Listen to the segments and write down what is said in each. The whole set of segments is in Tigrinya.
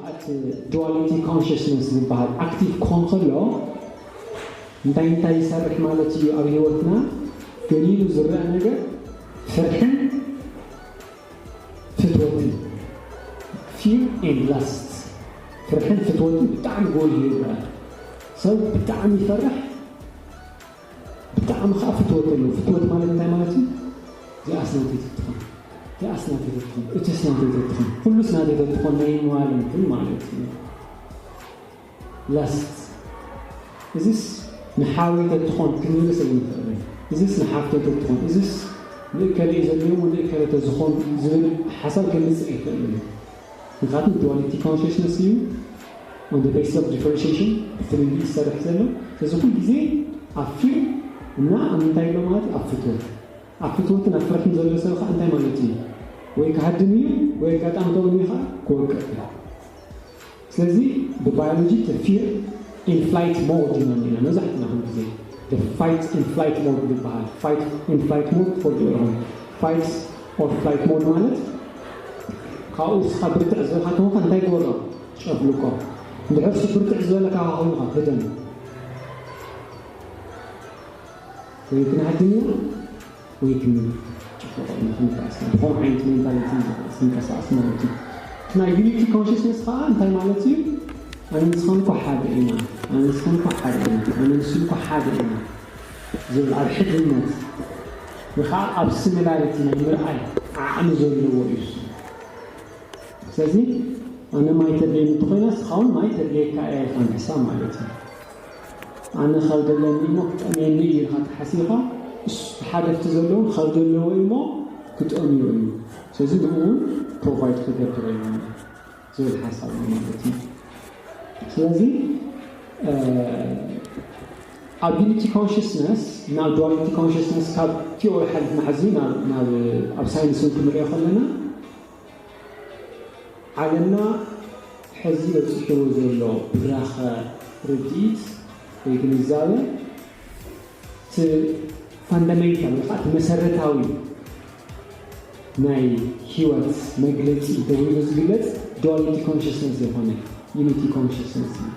at duality consciousness ዝበሃል active ክኾን ከሎ እንታይ ይሰርሕ ማለት እዩ ኣብ ህይወትና ገሊሉ ዝረአ ነገር ፍርሕን ፍትወትን fear and lust ፍርሕን ፍትወትን ብጣዕሚ ጎሊሁ ይረአ ሰብ ብጣዕሚ ይፈርሕ ብጣዕሚ ከዓ ፍትወት ኣለዎ ፍትወት ማለት እንታይ ማለት እዩ ዝኣስናተይ ትትኾን ዝኣስናተይ ትትኾን እቲ ስናተይ ትትኾን ኩሉ ስናተይ ትትኾን ናይ ምዋል እንትን ማለት እዩ lust እዚስ ንሓዊተ ትኾን ክንብል ሰብ ንኽእል እዚስ ንሓፍተተ ትኾን እዚስ ንእከለ ዘልዮም ንእከለ ዝኾን ዝብል ሓሳብ ክምፅእ ይኽእል እዩ ምክንያቱም duality consciousness እዩ on the basis of differentiation ፍልይ ይሰርሕ ዘሎ ስለዚ ኩሉ ግዜ ኣብ ፊር እና ኣብ ምንታይ ኢሎ ማለት ኣብ ፍትወት ኣብ ፍትወትን ኣብ ፍርሕን ዘሎ ሰብ ከዓ እንታይ ማለት እዩ ወይ ክሃድም እዩ ወይ ኣጋጣሚ ተወኒ ከዓ ክወቅዕ እዩ ስለዚ ብባዮሎጂ ፊር in flight mode ይነና መብዛሕትና ኩሉ ግዜ the fight in flight mode ዝበሃል fight in flight mode ትፈልጡ ኢኹም fight or flight mode ማለት ካብኡ እስኻ ብርትዕ ዝበልካ ተወካ እንታይ ትወርቕ ጨፍልቆ እንድሕር ብርትዕ ዝበለካ ኮይኑካ ክደም ወይ ክንሃድም እዩ ወይ ጨፍልቆ ንክንቀሳቀስ ብኾነ ዓይነት ሜንታሊቲ ክንቀሳቀስ ማለት እዩ ናይ ዩኒቲ ኮንሽስነስ ከዓ እንታይ ማለት እዩ ኣነ ንስኹም እኳ ሓደ ኢና ኣነ ንስኹም እኳ ሓደ ኢና ኣነ ንስኹም እኳ ሓደ ኢና ዝብል ኣብ ሕድነት ወይ ከዓ ኣብ ሲሚላሪቲ ናይ ምርኣይ ዓቕሚ ዘለዎ እዩ ስለዚ ኣነ ማይ ተድልየኒ እንተኮይናስ ካውን ማይ ተድልየካ እያ ኢልካ ንሕሳብ ማለት እዩ ኣነ ካብ ዘለኒ እሞ ክጠምየኒ እዩ ኢልካ ተሓሲብካ ብሓደፍቲ ዘለውን ካብ ዘለዎ እሞ ክጠምዮ እዩ ስለዚ ንኡ እውን ፕሮቫይድ ክገብር እዩ ዝብል ሓሳብ እዩ ማለት እዩ ስለዚ ኣብ ዩኒቲ ኮንሽስነስ ናብ ዱዋሊቲ ኮንሽስነስ ካብ ቲዎሪ ሓሊፍና ሕዚ ኣብ ሳይንስ ክንሪኦ ከለና ዓለምና ሕዚ በፂሕዎ ዘሎ ብራኸ ርድኢት ወይ ግንዛበ እቲ ፋንዳሜንታል ወይ ከዓ እቲ መሰረታዊ ናይ ህይወት መግለፂ ተባሂሉ ዝግለፅ ዱዋሊቲ ኮንሽስነስ ዝኾነ ዩኒቲ ኮንሽስነስ እዩ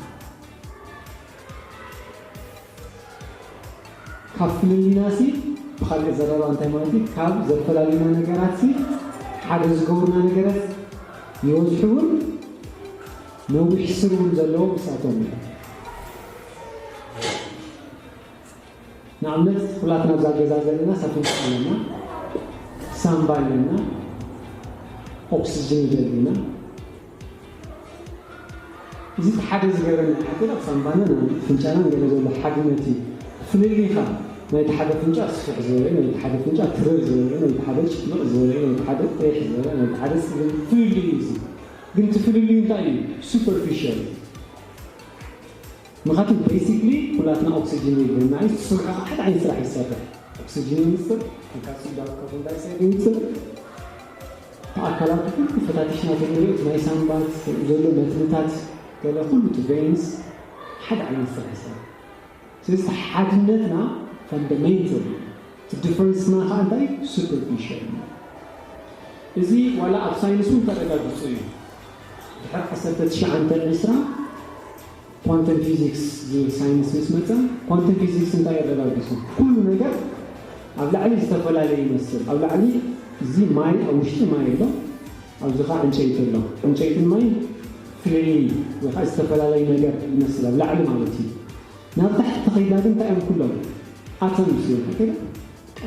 ካብ ፍልልናሲ ብካልእ ዘረባ እንታይ ማለት እዩ ካብ ዘፈላለዩና ነገራት ሓደ ዝገብሩና ነገራት ይወዝሕውን ነዊሕ ስር እውን ዘለዎ ብሳቶም እዩ ንኣብነት ኩላትና ኣብዛ ገዛ ዘለና ሳፍንጭ ኣለና ሳምባ ኣለና ኦክሲጅን ይደልዩና እዚ ሓደ ዝገበረና ሓቂቃ ሳምባና ፍንጫና ገለ ዘሎ ሓድነት እዩ ፍልሊኻ ናይቲ ሓደ ፍንጫ ስፍሕ ዝበለ ናይቲ ሓደ ፍንጫ ትርር ዝበለ ናይቲ ሓደ ጭምቕ ዝበለ ናይቲ ሓደ ጤሕ ዝበለ ናይቲ ሓደ ፍልልዩ እዩ ግን እቲ ፍልልዩ እንታይ እዩ ሱፐርፊሻል ምክንያቱ ቤሲክሊ ኩላትና ኦክሲጅን ይብልና እዩ ስርሑ ሓደ ዓይነት ስራሕ ይሰርሕ ኦክሲጅን ይምፅእ ካርቦን ዳይኦክሳይድ ይምፅእ ኣካላት ኩሉ ፈታቲሽና ተንሪኦ ናይ ሳምባት ዘሎ መትንታት ገለ ኩሉ እቲ ቬንስ ሓደ ዓይነት ስራሕ ይሰርሕ ስለዚ ሓድነትና ፈንዳሜንታል እቲ ዲፈረንስና ከዓ እንታይ ሱፐርፊሻል እዚ ዋላ ኣብ ሳይንስ እውን ተረጋጊፁ እዩ ድሕሪ 1920 ኳንተም ፊዚክስ ዝብል ሳይንስ ምስ መፀ ኳንተም ፊዚክስ እንታይ የረጋግፁ ኩሉ ነገር ኣብ ላዕሊ ዝተፈላለየ ይመስል ኣብ ላዕሊ እዚ ማይ ኣብ ውሽጢ ማይ ኣሎ ኣብዚ ከዓ ዕንጨይቲ ኣሎ ዕንጨይትን ማይ ፍልይ ወይ ከዓ ዝተፈላለየ ነገር ይመስል ኣብ ላዕሊ ማለት እዩ ናብ ታሕቲ ተኸይድና ግን እንታይ እዮም ኩሎም አቶምስ እዮም ከይዳ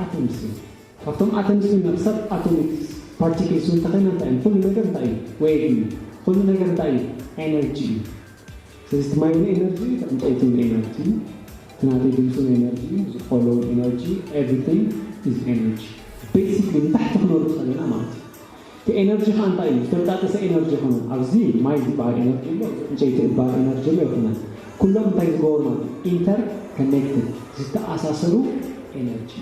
አቶምስ ካብቶም አቶምስ ናብ ሰብ አቶሚክስ ፓርቲክልስ እንተኸይና እንታይ እዮም ኩሉ ነገር እንታይ እዩ ዌቭ እዩ ኩሉ ነገር እንታይ እዩ ኤነርጂ እዩ ስለዚ እቲ ማይ ኤነርጂ እዩ ዕንጨይትን ኤነርጂ እዩ ትናተይ ድምፁን ኤነርጂ እዩ ዝፈሎው ኤነርጂ ኤቭሪቲንግ ኢዝ ኤነርጂ ቤሲክሊ ንታሕቲ ክንወርድ ከለና ማለት እዩ እቲ ኤነርጂ ከዓ እንታይ እዩ ዝተበጣጠሰ ኤነርጂ ይኾነ ኣብዚ ማይ ዝበሃል ኤነርጂ ኣሎ ዕንጨይቲ ዝበሃል ኤነርጂ ኣሎ ይኹናል ኩሎም እንታይ ዝገበሩ ማለት ኢንተር ኮኔክትድ ዝተኣሳሰሩ ኤነርጂ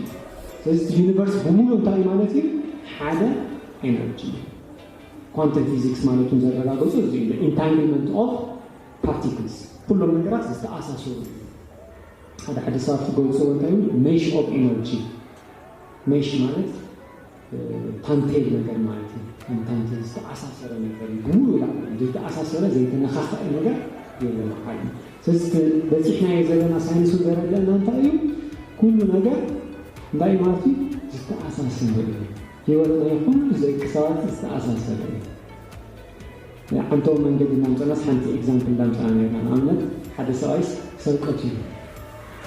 ስለዚ እቲ ዩኒቨርስ ብሙሉ እንታይ ማለት እዩ ሓደ ኤነርጂ ኳንተም ፊዚክስ ማለት ዘረጋገፁ እዚ እዩ ኢንታንግልመንት ኦፍ ፓርቲክልስ ኩሎም ነገራት ዝተኣሳሰሩ ሓደ ሰባት ዝገልፅዎ እንታይ እዩ ሜሽ ኦፍ ኤነርጂ ሜሽ ማለት ታንቴል ነገር ማለት ነው። ታንቴል ዝተኣሳሰረ ነገር ጉሙ ይላል እንጂ ተኣሳሰረ ዘይተነኻኸለ ነገር የለም ማለት ነው። ስለዚህ በዚህና የዘለና ሳይንሱ ዘረለና እንታይ እዩ ኩሉ ነገር እንዳይ ማለት ዝተኣሳሰረ እዩ። ህይወትና ይኹን ዘይክሳባት ዝተኣሳሰረ እዩ። አንተ መንገድ እናምጣናስ ሓንቲ ኤግዛምፕል እንዳምጣና ነርና ንኣብነት ሓደ ሰብኣይ ሰርቀት እዩ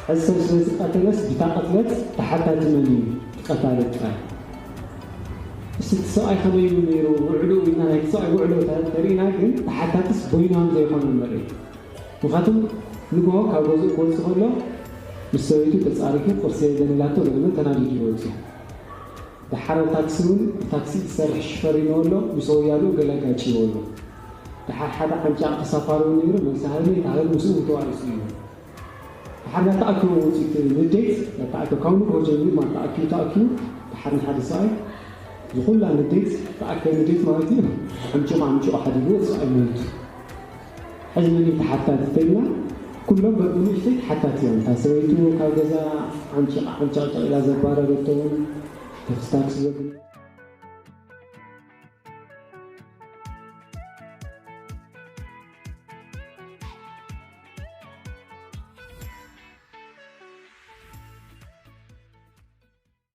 ሕሰብ ስለዝቀተለስ ብታቀትለት ተሓታቲ መን እዩ ትቀታለት ጥራይ እስቲ ሰብኣይ ከመይ እዩ ነይሩ ውዕሉ ኢና ናይ ሰብኣይ ውዕሉ ተሪእና ግን ተሓታትስ ቦይናም ዘይኮነ ንርኢ ምክንያቱም ንግሆ ካብ ገዝኡ ክወፅእ ከሎ ምስ ሰበይቱ ተፃሪፉ ቁርሲ የዘንላቶ ለምን ተናዲዱ ይወፅኡ ድሓረ ታክሲ እውን ታክሲ ዝሰርሕ ሽፈር ይነወሎ ምስ ወያሉ ገለጋጭ ይወሎ ድሓር ሓደ ዓንጫቕ ተሳፋሪ ነይሩ መሳሃሊ ታህል ምስኡ ተዋሪሱ እዩ ድሓር ተኣኪቡ ውፅኢት ንዴት ተኣኪቡ ካብ ንግሆ ጀሚሩ ተኣኪቡ ድሓር ሓደ ሰብኣይ ዝኩላ ንዴት ተኣከብ ንዴት ማለት እዩ ዓምጭቕ ሓዲጉ ሰብኣይ ሞቱ ሕዚ መን ተሓታት እንተይልና ኩሎም በብንእሽተይ ተሓታት እዮም እታ ሰበይቱ ካብ ገዛ ዓንጫቕ ኢላ ዘባረረቶ እውን ተፍታክሲ ዘግን